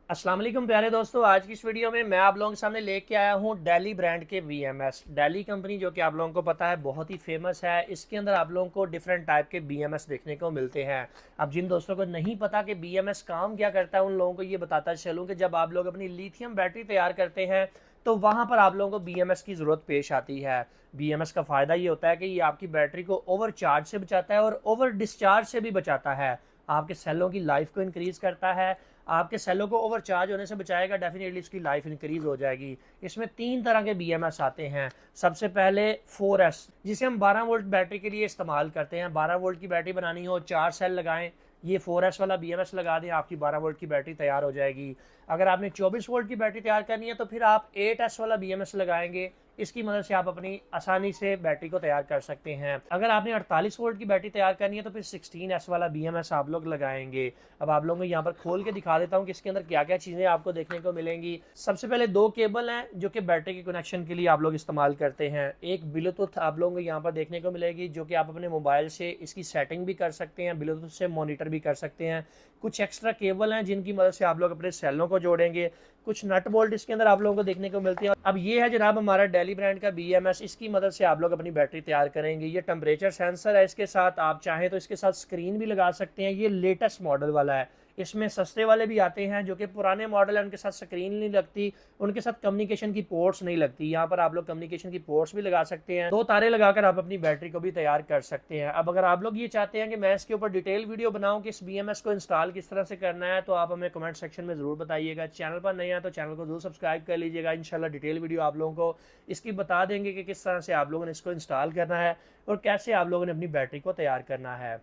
अस्सलाम वालेकुम प्यारे दोस्तों, आज की इस वीडियो में मैं आप लोगों के सामने लेके आया हूँ डेली ब्रांड के BMS। डेली कंपनी जो कि आप लोगों को पता है बहुत ही फेमस है। इसके अंदर आप लोगों को डिफरेंट टाइप के BMS देखने को मिलते हैं। अब जिन दोस्तों को नहीं पता कि BMS काम क्या करता है उन लोगों को ये बताता चलूँ कि जब आप लोग अपनी लिथियम बैटरी तैयार करते हैं तो वहाँ पर आप लोगों को BMS की ज़रूरत पेश आती है। BMS का फ़ायदा ये होता है कि ये आपकी बैटरी को ओवर चार्ज से बचाता है और ओवर डिस्चार्ज से भी बचाता है। आपके सेलों की लाइफ को इंक्रीज़ करता है। आपके सेलों को ओवर चार्ज होने से बचाएगा, डेफिनेटली इसकी लाइफ इंक्रीज हो जाएगी। इसमें 3 तरह के BMS आते हैं। सबसे पहले 4S, जिसे हम 12 वोल्ट बैटरी के लिए इस्तेमाल करते हैं। 12 वोल्ट की बैटरी बनानी हो, 4 सेल लगाएं, ये 4S वाला BMS लगा दें, आपकी 12 वोल्ट की बैटरी तैयार हो जाएगी। अगर आपने 24 वोल्ट की बैटरी तैयार करनी है तो फिर आप 8S वाला BMS लगाएंगे। इसकी मदद से आप अपनी आसानी से बैटरी को तैयार कर सकते हैं। अगर आपने 48 वोल्ट की बैटरी तैयार करनी है तो फिर 16S वाला BMS आप लोग लगाएंगे। अब आप लोगों को यहाँ पर खोल के दिखा देता हूँ कि इसके अंदर क्या क्या चीज़ें आपको देखने को मिलेंगी। सबसे पहले 2 केबल हैं जो कि बैटरी के कनेक्शन के लिए आप लोग इस्तेमाल करते हैं। एक ब्लूटूथ आप लोगों को यहाँ पर देखने को मिलेगी जो कि आप अपने मोबाइल से इसकी सेटिंग भी कर सकते हैं, ब्लूटूथ से मॉनिटर भी कर सकते हैं। कुछ एक्स्ट्रा केबल हैं जिनकी मदद से आप लोग अपने सेलों को जोड़ेंगे। कुछ नट बोल्ट इसके अंदर आप लोगों को देखने को मिलती है। अब ये है जनाब हमारा डेली ब्रांड का BMS। इसकी मदद से आप लोग अपनी बैटरी तैयार करेंगे। ये टेम्परेचर सेंसर है इसके साथ, आप चाहें तो इसके साथ स्क्रीन भी लगा सकते हैं। ये लेटेस्ट मॉडल वाला है। इसमें सस्ते वाले भी आते हैं जो कि पुराने मॉडल है, उनके साथ स्क्रीन नहीं लगती, उनके साथ कम्युनिकेशन की पोर्ट्स नहीं लगती। यहाँ पर आप लोग कम्युनिकेशन की पोर्ट्स भी लगा सकते हैं। 2 तारे लगाकर आप अपनी बैटरी को भी तैयार कर सकते हैं। अब अगर आप लोग ये चाहते हैं कि मैं इसके ऊपर डिटेल वीडियो बनाऊं कि इस BMS को इंस्टॉल किस तरह से करना है तो आप हमें कमेंट सेक्शन में ज़रूर बताइएगा। चैनल पर नए हैं तो चैनल को जरूर सब्सक्राइब कर लीजिएगा। इंशाल्लाह डिटेल वीडियो आप लोगों को इसकी बता देंगे कि किस तरह से आप लोगों ने इसको इंस्टॉल करना है और कैसे आप लोगों ने अपनी बैटरी को तैयार करना है।